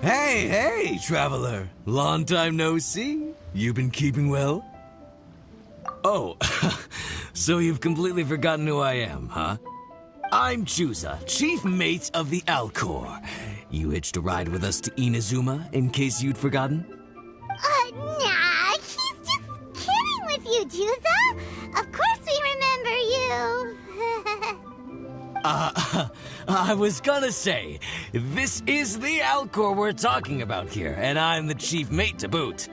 Hey, traveler. Long time no see. You been keeping well? Oh, so you've completely forgotten who I am, huh? I'm Chusa, chief mate of the Alcor. You hitched a ride with us to Inazuma, in case you'd forgotten? Nah, he's just kidding with you, Chusa. Of course we remember you. I was gonna say, this is the Alcor we're talking about here, and I'm the chief mate to boot.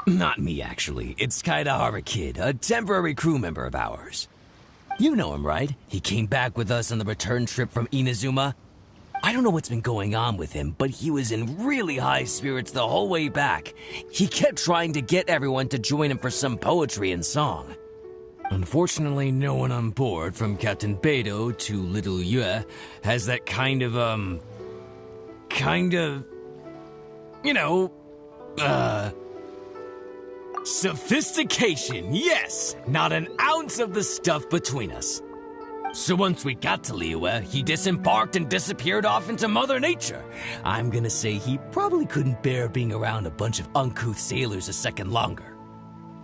Not me, actually. It's Kaidahara Kid, a temporary crew member of ours. You know him, right? He came back with us on the return trip from Inazuma. I don't know what's been going on with him, but he was in really high spirits the whole way back. He kept trying to get everyone to join him for some poetry and song. Unfortunately, no one on board, from Captain Beidou to Little Yue, has that sophistication, yes! Not an ounce of the stuff between us. So once we got to Liyue, he disembarked and disappeared off into Mother Nature. I'm gonna say he probably couldn't bear being around a bunch of uncouth sailors a second longer.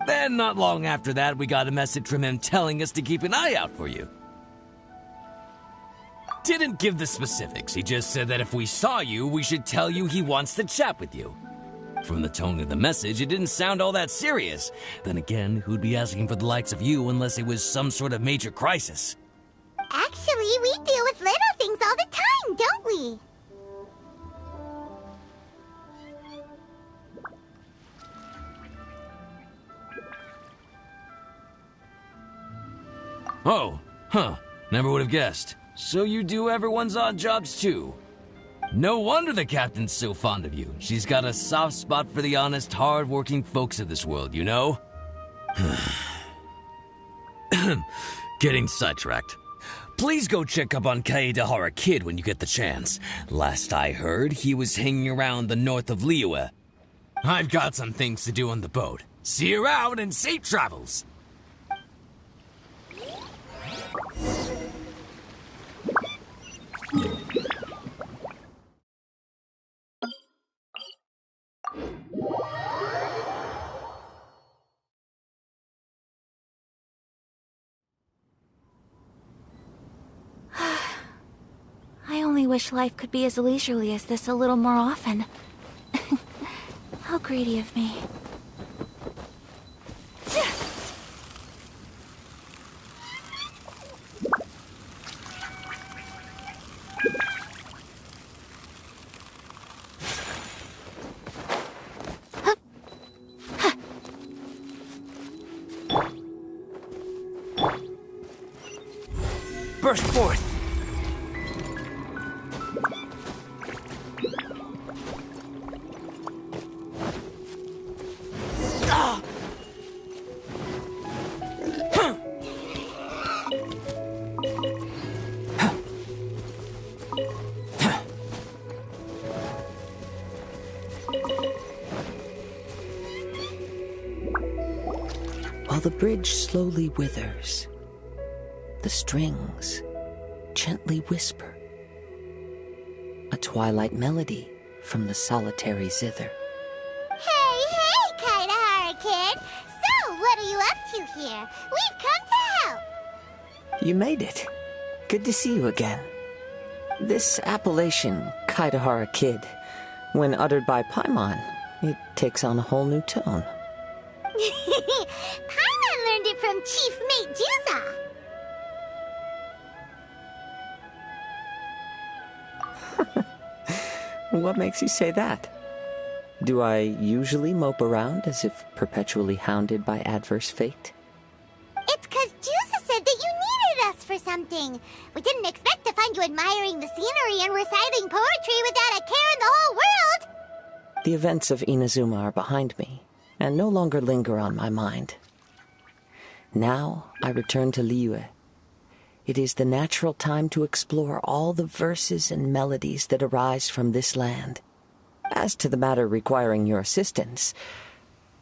Then, not long after that, we got a message from him telling us to keep an eye out for you. Didn't give the specifics, he just said that if we saw you, we should tell you he wants to chat with you. From the tone of the message, it didn't sound all that serious. Then again, who'd be asking for the likes of you unless it was some sort of major crisis? Actually, we deal with little things all the time, don't we? Oh, huh. Never would have guessed. So you do everyone's odd jobs too. No wonder the captain's so fond of you. She's got a soft spot for the honest, hard-working folks of this world, you know? Getting sidetracked. Please go check up on Kaidahara Kid when you get the chance. Last I heard, he was hanging around the north of Liyue. I've got some things to do on the boat. See you around and safe travels! I only wish life could be as leisurely as this a little more often. How greedy of me. Burst forth! the bridge slowly withers, the strings gently whisper, a twilight melody from the solitary zither. Hey, Kaidahara kid! So, what are you up to here? We've come to help! You made it. Good to see you again. This appellation, Kaidahara Kid, when uttered by Paimon, it takes on a whole new tone. Paimon learned it from Chief Mate Juza. What makes you say that? Do I usually mope around as if perpetually hounded by adverse fate? It's 'cause Juza said that you needed us for something. We didn't expect to find you admiring the scenery and reciting poetry without a care in the whole world. The events of Inazuma are behind me, and no longer linger on my mind. Now I return to Liyue. It is the natural time to explore all the verses and melodies that arise from this land. As to the matter requiring your assistance,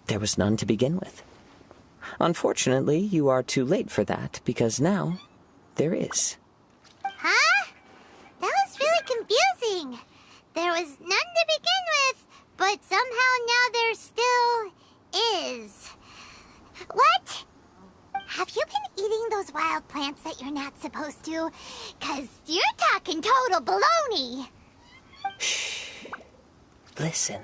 there was none to begin with. Unfortunately, you are too late for that, because now there is. Huh? That was really confusing. There was none to begin with, but somehow now there still is. What? Have you been eating those wild plants that you're not supposed to? 'Cause you're talking total baloney. Shh. Listen.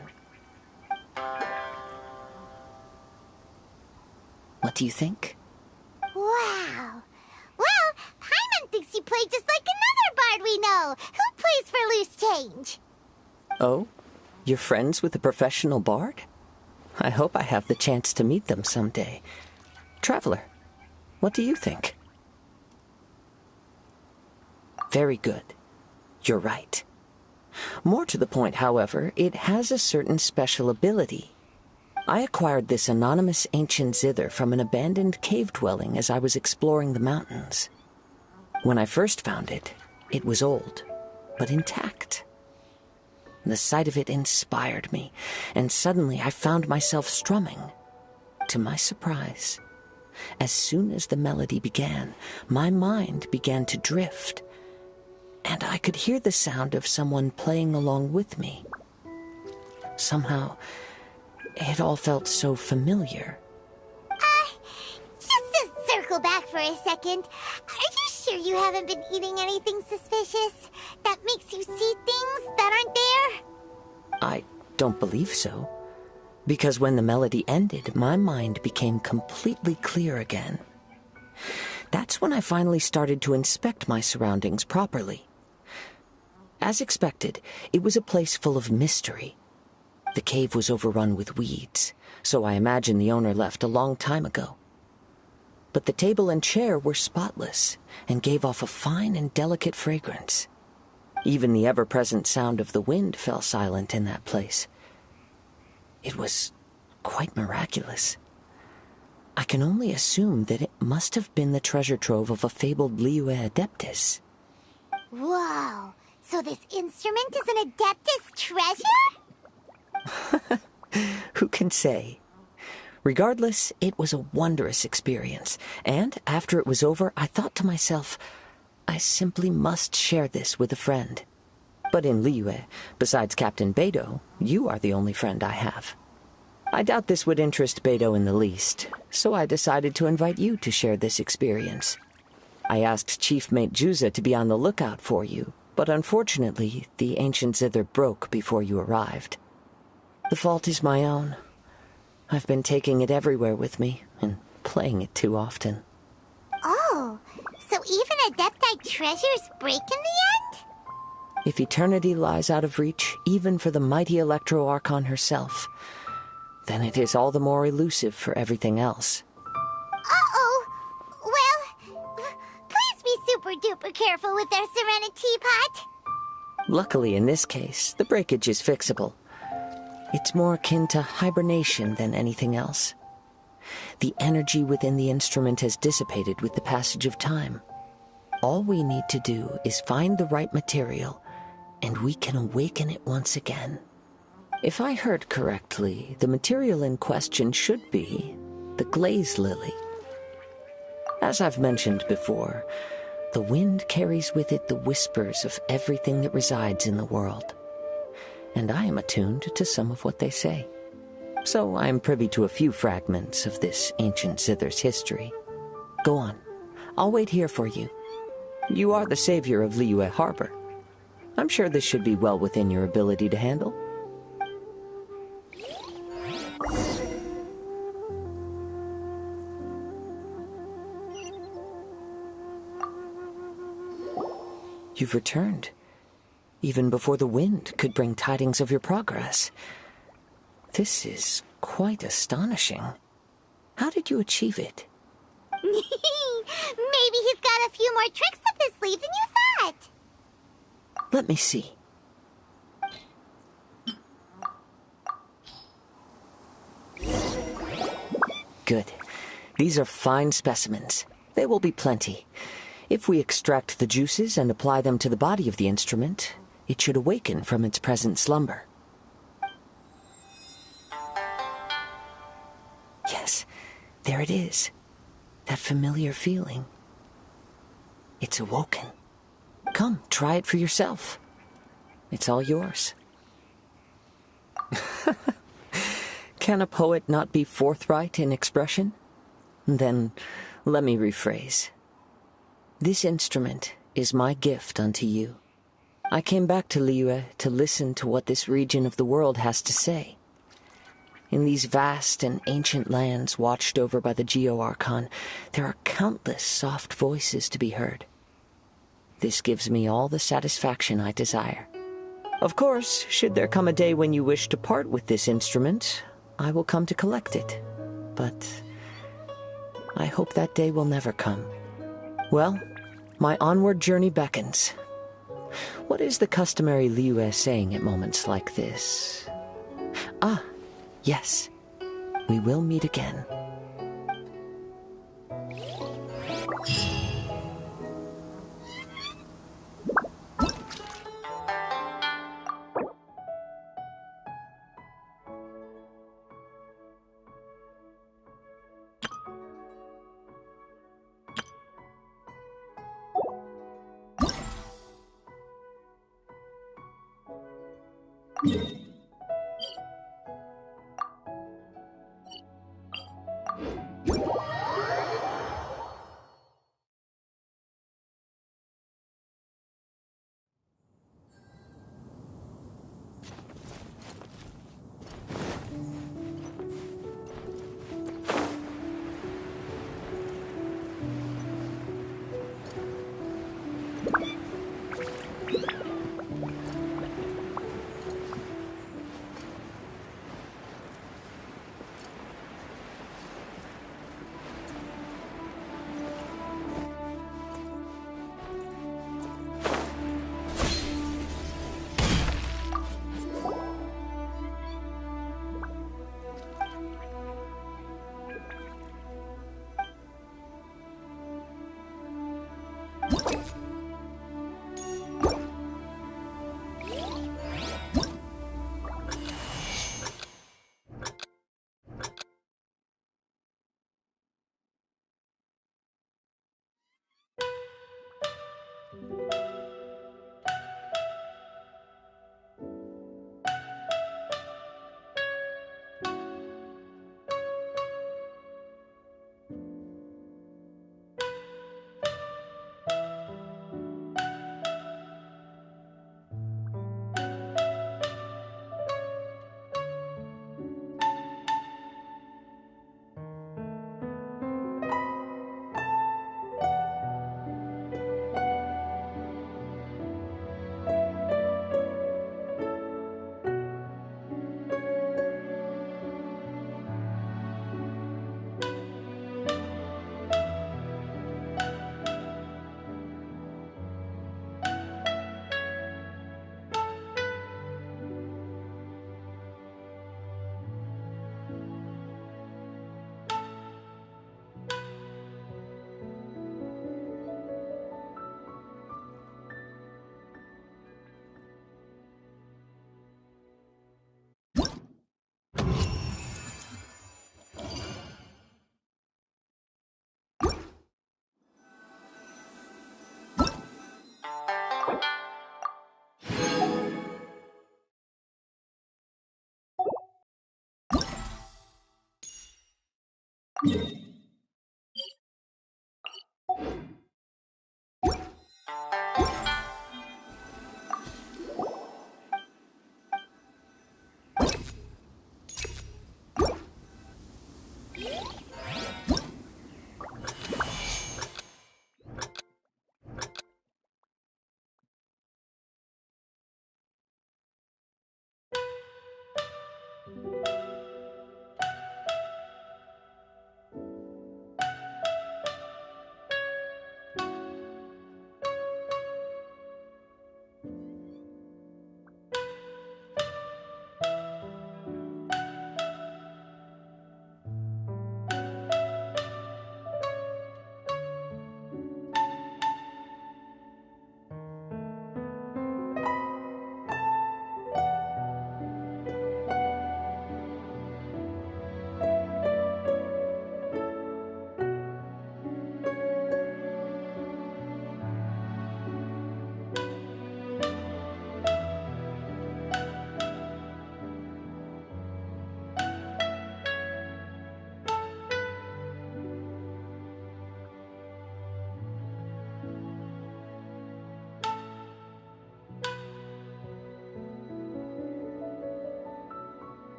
What do you think? Wow. Well, Paimon thinks you play just like another bard we know, who plays for loose change. Oh? You're friends with a professional bard? I hope I have the chance to meet them someday. Traveler, what do you think? Very good. You're right. More to the point, however, it has a certain special ability. I acquired this anonymous ancient zither from an abandoned cave dwelling as I was exploring the mountains. When I first found it, it was old, but intact. The sight of it inspired me, and suddenly I found myself strumming. To my surprise, as soon as the melody began, my mind began to drift, and I could hear the sound of someone playing along with me. Somehow, it all felt so familiar. Just to circle back for a second, are you sure you haven't been eating anything suspicious that makes you see things that aren't there? I don't believe so, because when the melody ended, my mind became completely clear again. That's when I finally started to inspect my surroundings properly. As expected, it was a place full of mystery. The cave was overrun with weeds, so I imagine the owner left a long time ago. But the table and chair were spotless and gave off a fine and delicate fragrance. Even the ever-present sound of the wind fell silent in that place. It was quite miraculous. I can only assume that it must have been the treasure trove of a fabled Liyue Adeptus. Whoa, so this instrument is an Adeptus treasure? Who can say? Regardless, it was a wondrous experience, and after it was over, I thought to myself, I simply must share this with a friend. But in Liyue, besides Captain Beidou, you are the only friend I have. I doubt this would interest Beidou in the least, so I decided to invite you to share this experience. I asked Chief Mate Juza to be on the lookout for you, but unfortunately, the ancient zither broke before you arrived. The fault is my own. I've been taking it everywhere with me, and playing it too often. Oh, so even Adepti treasures break in the end? If eternity lies out of reach, even for the mighty Electro Archon herself, then it is all the more elusive for everything else. Uh-oh. Well, please be super-duper careful with their Serenity Pot. Luckily, in this case, the breakage is fixable. It's more akin to hibernation than anything else. The energy within the instrument has dissipated with the passage of time. All we need to do is find the right material, and we can awaken it once again. If I heard correctly, the material in question should be the glaze lily. As I've mentioned before, the wind carries with it the whispers of everything that resides in the world. And I am attuned to some of what they say. So I am privy to a few fragments of this ancient zither's history. Go on. I'll wait here for you. You are the savior of Liyue Harbor. I'm sure this should be well within your ability to handle. You've returned, even before the wind could bring tidings of your progress. This is quite astonishing. How did you achieve it? Maybe he's got a few more tricks up his sleeve than you thought. Let me see. Good. These are fine specimens. They will be plenty. If we extract the juices and apply them to the body of the instrument, it should awaken from its present slumber. Yes, there it is. That familiar feeling. It's awoken. Come, try it for yourself. It's all yours. Can a poet not be forthright in expression? Then, let me rephrase. This instrument is my gift unto you. I came back to Liyue to listen to what this region of the world has to say. In these vast and ancient lands watched over by the Geo-Archon, there are countless soft voices to be heard. This gives me all the satisfaction I desire. Of course, should there come a day when you wish to part with this instrument, I will come to collect it. But I hope that day will never come. Well, my onward journey beckons. What is the customary Liyue saying at moments like this? Ah, yes. We will meet again.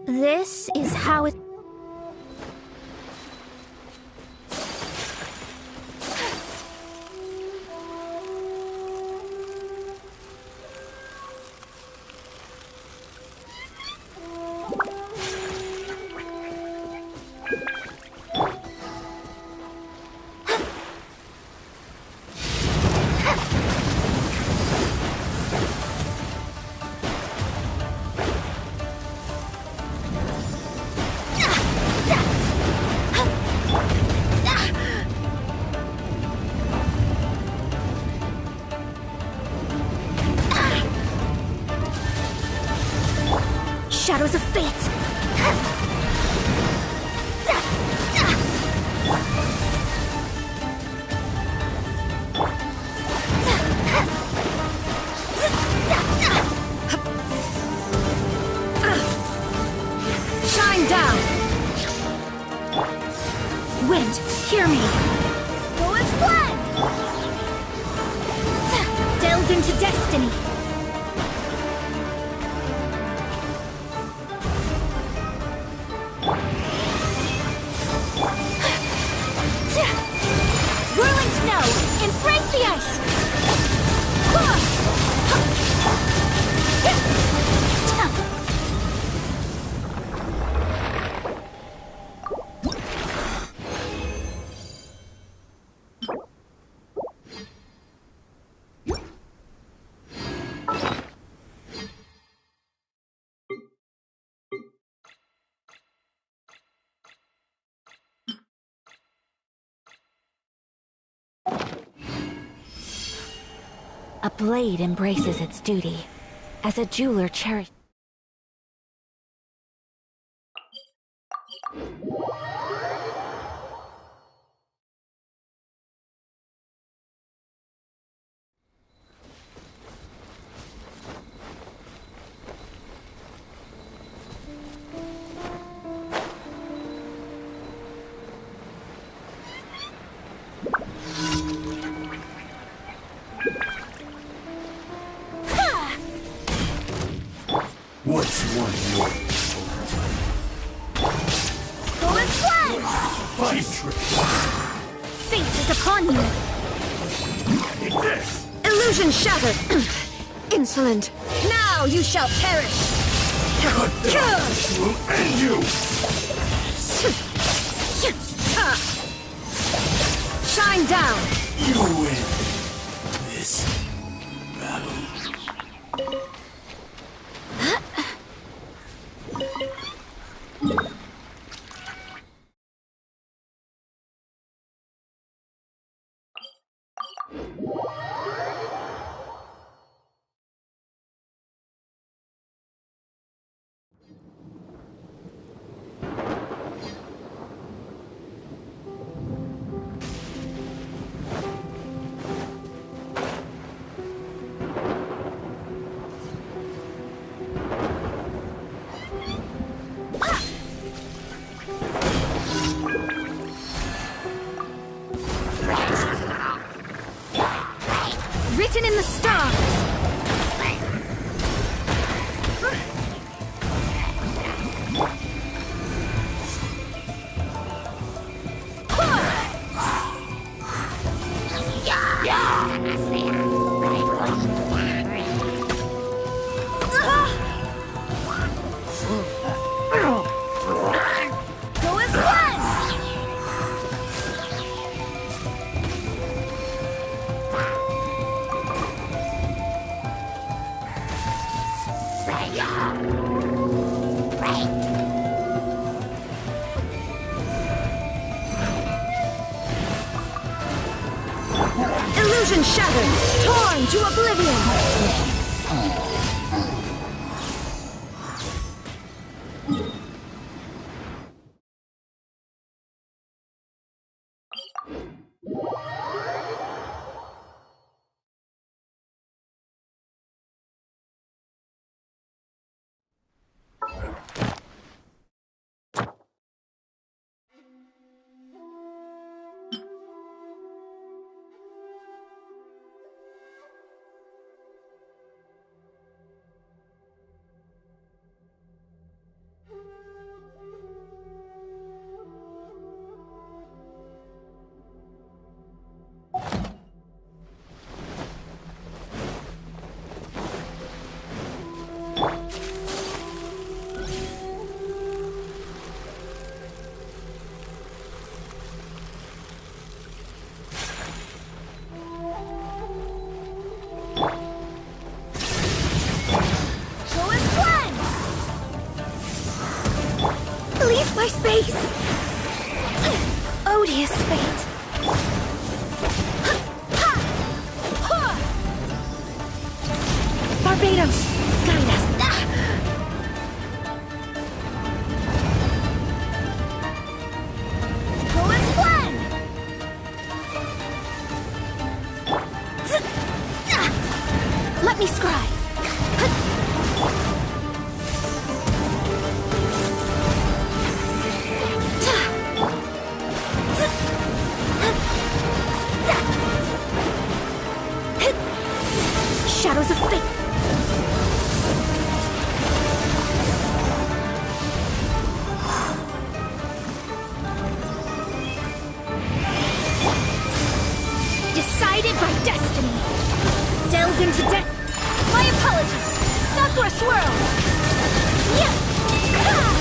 This is how it... Shadows of fate! destiny. Whirling snow, embrace the ice. A blade embraces its duty, as a jeweler cherishes. What's one more? Go and play! Fight! Fate is upon you! Take this! Illusion shattered! Insolent! Now you shall perish! Cut down! We'll end you! Shine down! You win this battle. Written in the stars! Go as one! Illusion shattered! Torn to oblivion! Leave my space! Odious fate! Barbados! Guide us! Go as one! Let me scry! Shadows of fate. Decided by destiny. Delve into death. My apologies. Sakura swirl. Yeah. Ah!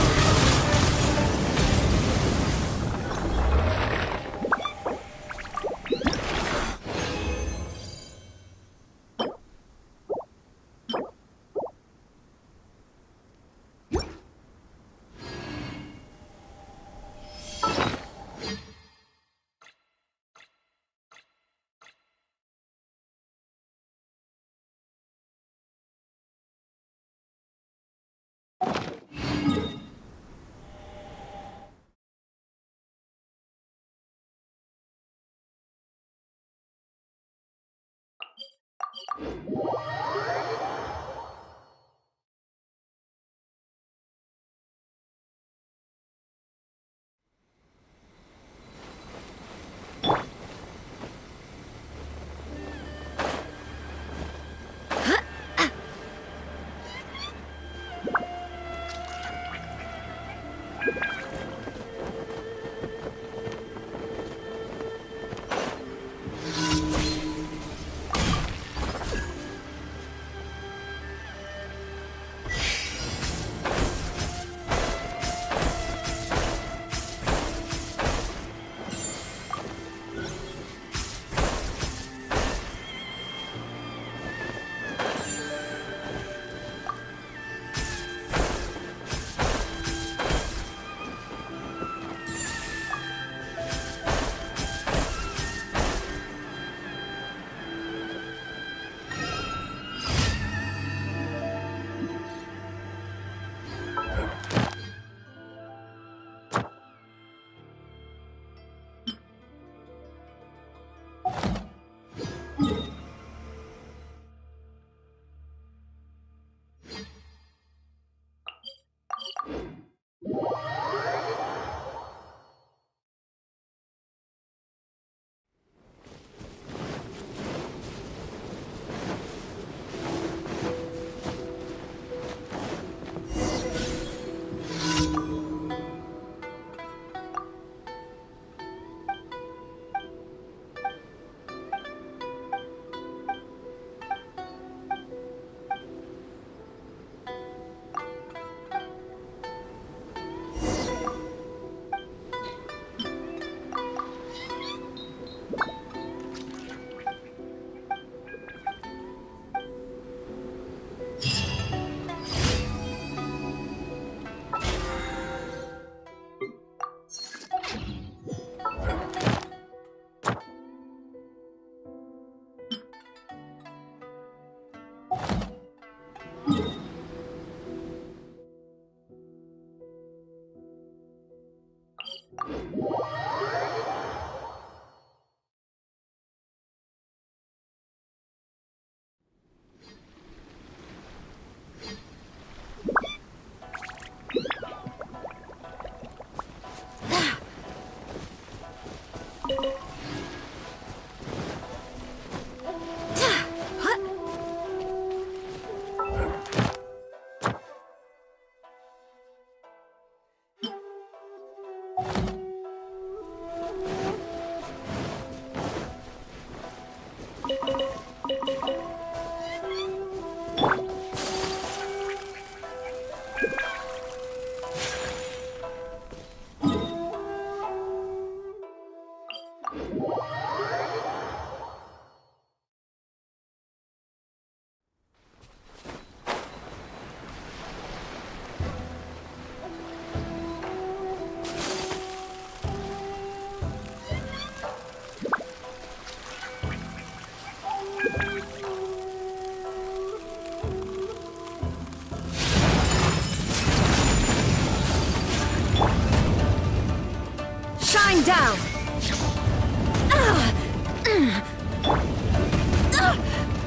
Shine down!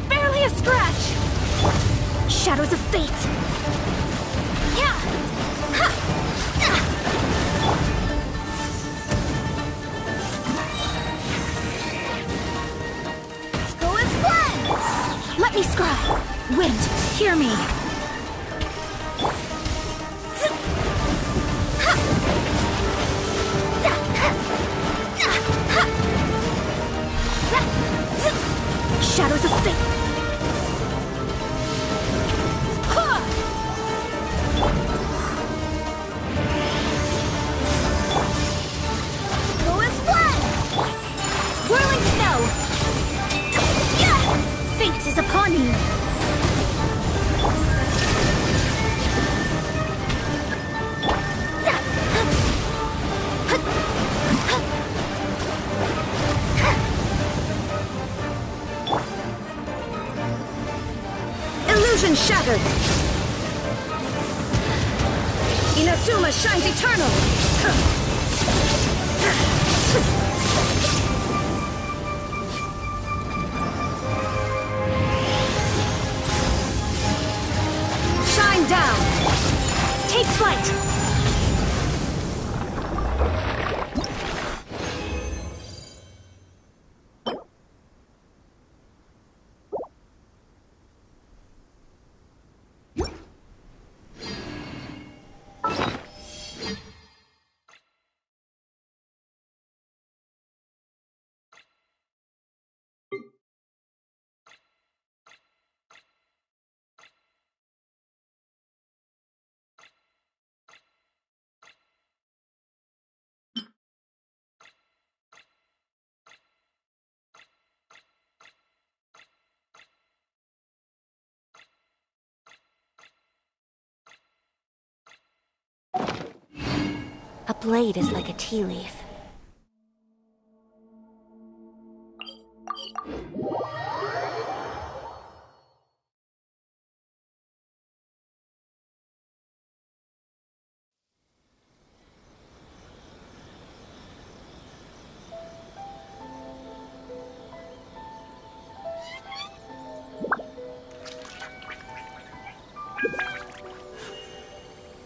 Barely a scratch! Shadows of fate! Yeah! Go and blend! Let Let me scry! Wind, hear me! Shadows of fate! Go as one! Whirling snow! Fate is upon you! Illusion shattered! Inazuma shines eternal! Shine down! Take flight! A blade is like a tea leaf.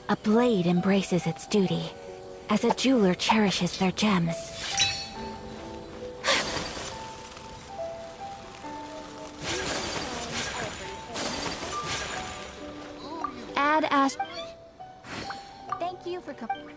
A blade embraces its duty, as a jeweler cherishes their gems. Add as... Thank you for coming.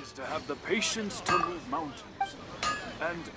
Is to have the patience to move mountains and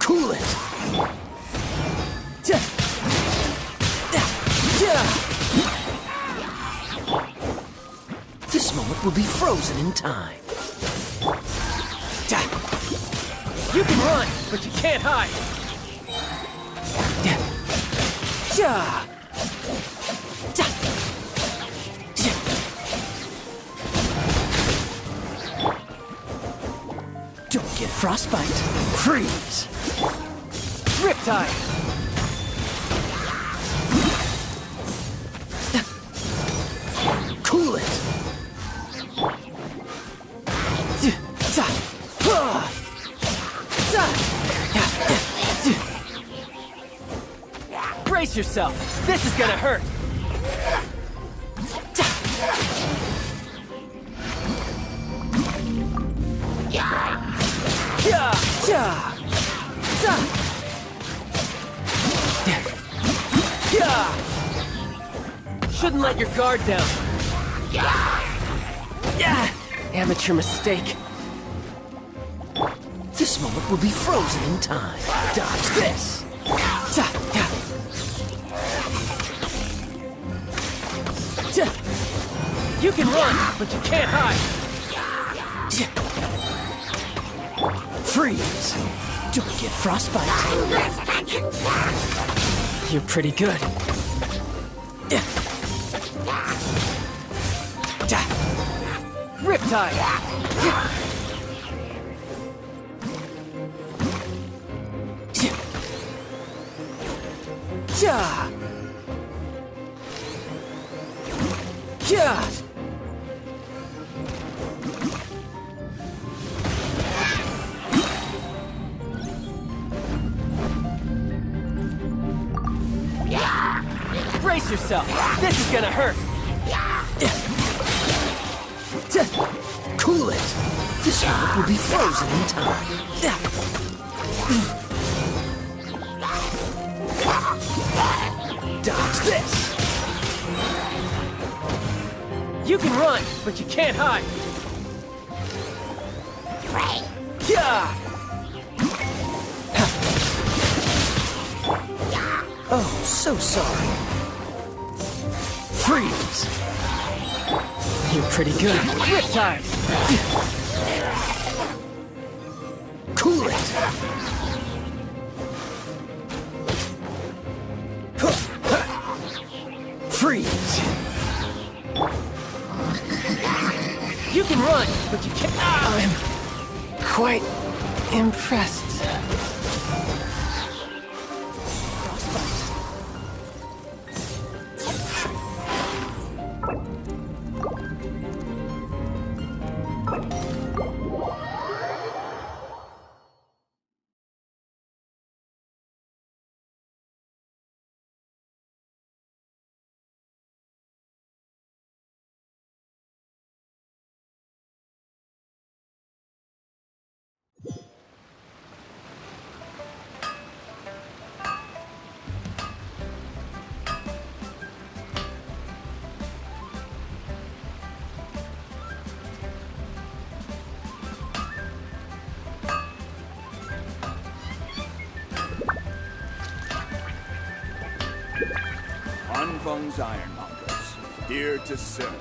Cool it! This moment will be frozen in time. You can run, but you can't hide. Don't get frostbite. Freeze. Riptide. Cool it. Brace yourself. This is gonna hurt. Shouldn't let your guard down. Amateur mistake. This moment will be frozen in time. Dodge this. You can run, but you can't hide. Freeze. Don't get frostbite. You're pretty good. Riptide. Brace yourself. This is gonna hurt. Cool it. This moment will be frozen in time. Dodge this. You can run, but you can't hide. Oh, so sorry. Freeze. You're pretty good. Riptide. Cool it. Freeze. You can run, but you can't. I'm quite impressed. Anfang's Ironmongers, here to serve.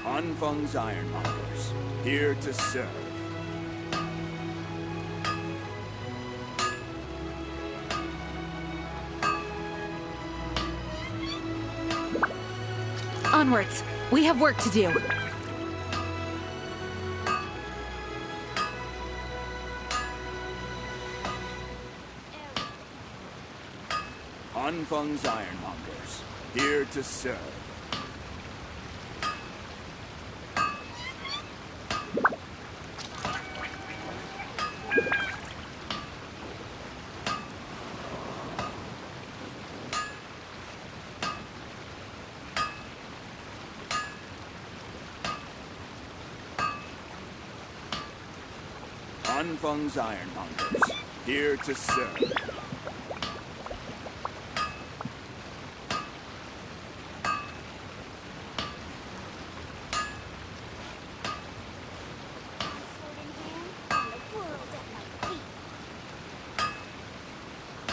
Anfang's Ironmongers, here to serve. Onwards. We have work to do. Anfang's Ironmongers, here to serve. Anfang's Ironmongers, here to serve.